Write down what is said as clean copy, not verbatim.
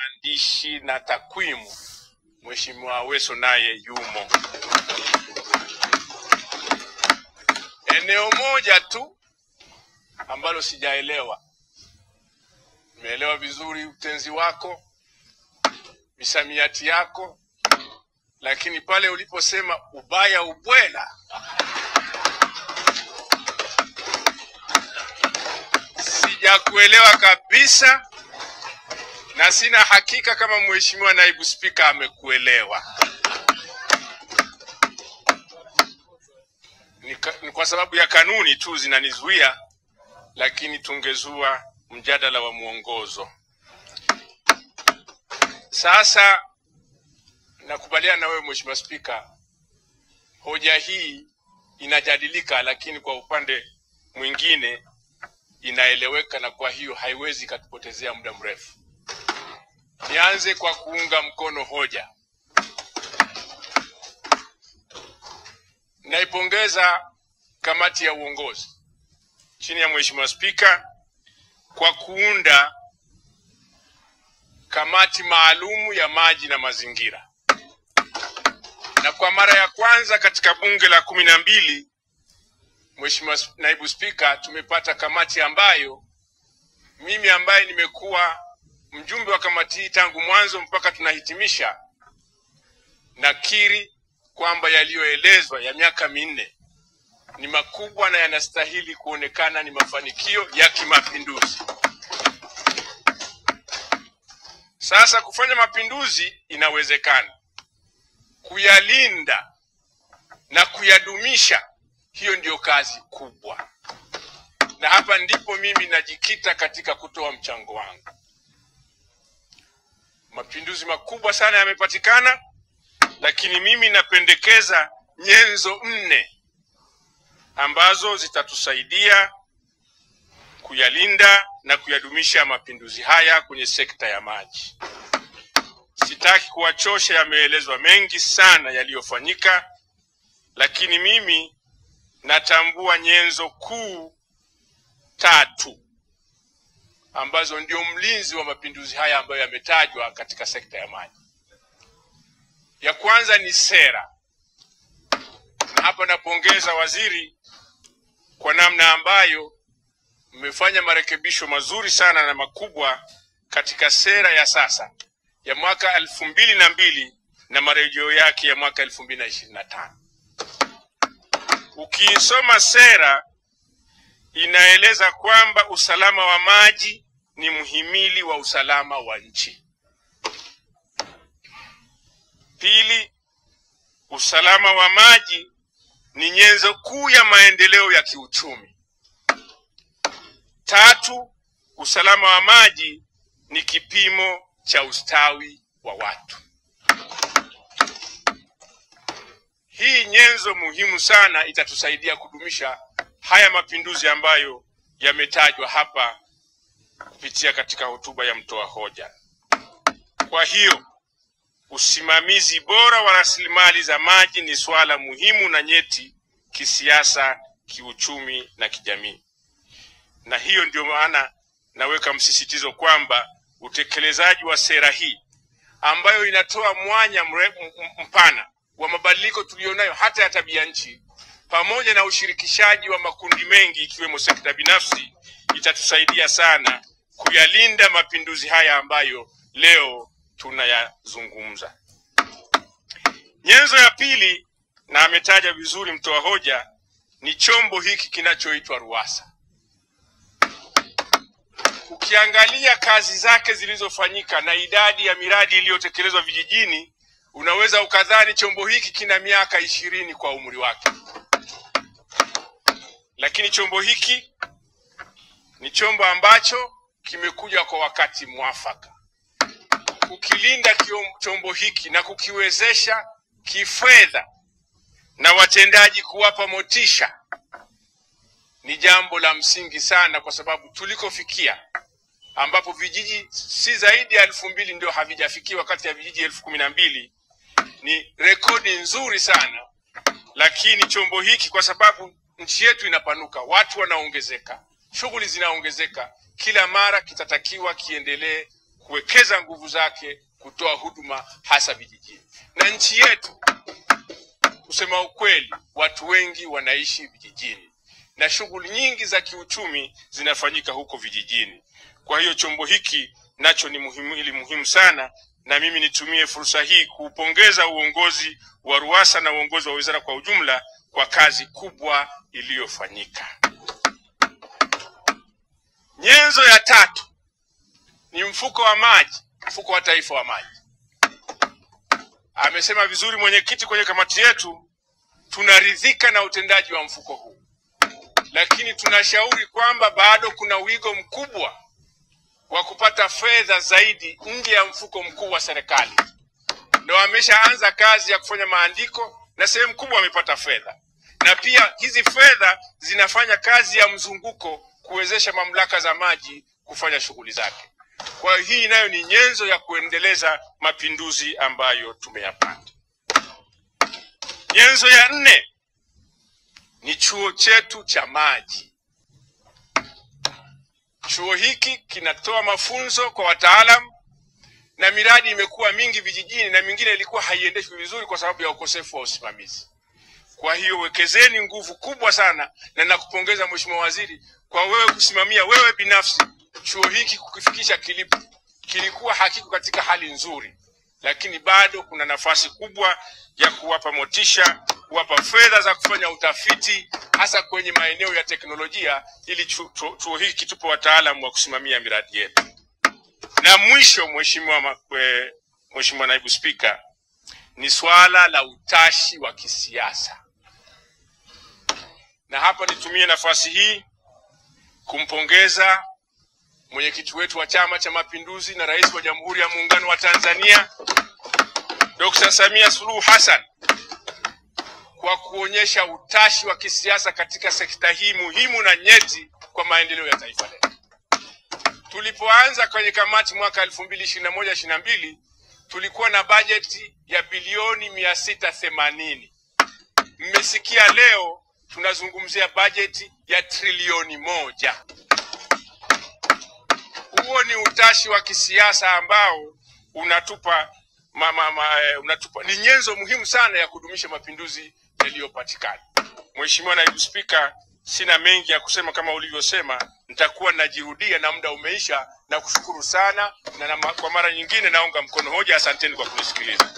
maandishi na takwimu, Mheshimiwa Aweso naye yumo. Eneo moja tu ambalo sijaelewa. Nimeelewa vizuri utenzi wako, misamiati yako, lakini pale uliposema ubaya ubwela, sijakuelewa kabisa, na sina hakika kama Mheshimiwa Naibu Spika amekuelewa. Ni kwa sababu ya kanuni tu zinanizuia, lakini tungezua mjadala wa muongozo. Sasa nakubaliana na wewe Mheshimiwa Spika, hoja hii inajadilika, lakini kwa upande mwingine inaeleweka, na kwa hiyo haiwezi katupotezea muda mrefu. Nianze kwa kuunga mkono hoja. Naipongeza kamati ya uongozi chini ya Mheshimiwa Spika kwa kuunda kamati maalumu ya maji na mazingira. Na kwa mara ya kwanza katika bunge la 12, Mheshimiwa Naibu Spika, tumepata kamati ambayo mimi ambaye nimekuwa mjumbe wa kamati hii tangu mwanzo mpaka tunahitimisha, nakiri kwamba yaliyoelezwa ya miaka 4 ni makubwa na yanastahili kuonekana ni mafanikio ya kimapinduzi. Sasa kufanya mapinduzi inawezekana. Kuyalinda na kuyadumisha, hiyo ndio kazi kubwa. Na hapa ndipo mimi najikita katika kutoa mchango wangu. Mapinduzi makubwa sana yamepatikana, lakini mimi napendekeza nyenzo 4 ambazo zitatusaidia kuyalinda na kuyadumisha mapinduzi haya kwenye sekta ya maji. Sitaki kuwachosha, yameelezwa mengi sana yaliyofanyika, lakini mimi natambua nyenzo kuu 3 ambazo ndio mlinzi wa mapinduzi haya ambayo yametajwa katika sekta ya maji. Ya kwanza ni sera. Na hapa napongeza waziri kwa namna ambayo mmefanya marekebisho mazuri sana na makubwa katika sera ya sasa ya mwaka 2002 na marejeo yake ya mwaka 2025. Ukiisoma sera inaeleza kwamba usalama wa maji ni muhimili wa usalama wa nchi. Pili, usalama wa maji ni nyenzo kuu ya maendeleo ya kiuchumi. 3, usalama wa maji ni kipimo cha ustawi wa watu. Hii nyenzo muhimu sana itatusaidia kudumisha haya mapinduzi ambayo yametajwa hapa kupitia katika hotuba ya mtoa hoja. Kwa hiyo usimamizi bora wa rasilimali za maji ni swala muhimu na nyeti kisiasa, kiuchumi na kijamii. Na hiyo ndio maana naweka msisitizo kwamba utekelezaji wa sera hii ambayo inatoa mwanya mpana wa mabadiliko tulionayo hata ya tabia nchi, pamoja na ushirikishaji wa makundi mengi ikiwemo sekta binafsi, itatusaidia sana kuyalinda mapinduzi haya ambayo leo tunayazungumza. Nyenzo ya pili, na ametaja vizuri mtoa hoja, ni chombo hiki kinachoitwa RUWASA. Ukiangalia kazi zake zilizofanyika na idadi ya miradi iliyotekelezwa vijijini, unaweza ukadhani chombo hiki kina miaka 20 kwa umri wake. Lakini chombo hiki ni chombo ambacho kimekuja kwa wakati mwafaka. Ukilinda chombo hiki na kukiwezesha kifedha na watendaji kuwapa motisha, ni jambo la msingi sana, kwa sababu tulikofikia ambapo vijiji si zaidi ya 2000 ndio havijafikiwa kati ya vijiji 1012 ni rekodi nzuri sana. Lakini chombo hiki, kwa sababu nchi yetu inapanuka, watu wanaongezeka, shughuli zinaongezeka, kila mara kitatakiwa kiendelee kuwekeza nguvu zake kutoa huduma hasa vijijini. Na nchi yetu, kusema ukweli, watu wengi wanaishi vijijini na shughuli nyingi za kiuchumi zinafanyika huko vijijini. Kwa hiyo chombo hiki nacho ni muhimu sana, na mimi nitumie fursa hii kuupongeza uongozi wa RUWASA na uongozi wa wizara kwa ujumla kwa kazi kubwa iliyofanyika. Nyenzo ya tatu ni mfuko wa maji, mfuko wa taifa wa maji. Amesema vizuri mwenyekiti kwenye kamati yetu, tunaridhika na utendaji wa mfuko huu, lakini tunashauri kwamba bado kuna wigo mkubwa wa kupata fedha zaidi nje ya mfuko mkuu wa serikali. Ndio ameshaanza kazi ya kufanya maandiko na sehemu kubwa amepata fedha, na pia hizi fedha zinafanya kazi ya mzunguko kuwezesha mamlaka za maji kufanya shughuli zake. Kwa hiyo hii nayo ni nyenzo ya kuendeleza mapinduzi ambayo tumeyapata. Nyenzo ya 4 ni chuo chetu cha maji. Chuo hiki kinatoa mafunzo kwa wataalamu, na miradi imekuwa mingi vijijini na mingine ilikuwa haiendeshwi vizuri kwa sababu ya ukosefu wa usimamizi. Kwa hiyo wekezeni nguvu kubwa sana, na nakupongeza Mheshimiwa Waziri kwa wewe kusimamia wewe binafsi chuo hiki kukifikisha kilipo. Kilikuwa hakiko katika hali nzuri, lakini bado kuna nafasi kubwa ya kuwapa motisha, kuwapa fedha za kufanya utafiti hasa kwenye maeneo ya teknolojia, ili chuo hiki kitupe wataalamu wa kusimamia miradi yetu. Na mwisho, Mheshimiwa Naibu Spika, ni swala la utashi wa kisiasa. Na hapa nitumie nafasi hii kumpongeza mwenyekiti wetu wa Chama cha Mapinduzi na Rais wa Jamhuri ya Muungano wa Tanzania Dr. Samia Suluhu Hassan kwa kuonyesha utashi wa kisiasa katika sekta hii muhimu na nyeti kwa maendeleo ya taifa letu. Tulipoanza kwenye kamati mwaka 2021-22 tulikuwa na bajeti ya bilioni 680. Mmesikia leo tunazungumzia bajeti ya trilioni 1. Huo ni utashi wa kisiasa ambao unatupa ni nyenzo muhimu sana ya kudumisha mapinduzi yaliyopatikana. Mheshimiwa Naibu Spika, sina mengi ya kusema kama ulivyosema, nitakuwa najirudia na muda umeisha, na kushukuru sana, na kwa mara nyingine naunga mkono hoja. Asanteni kwa kunisikiliza.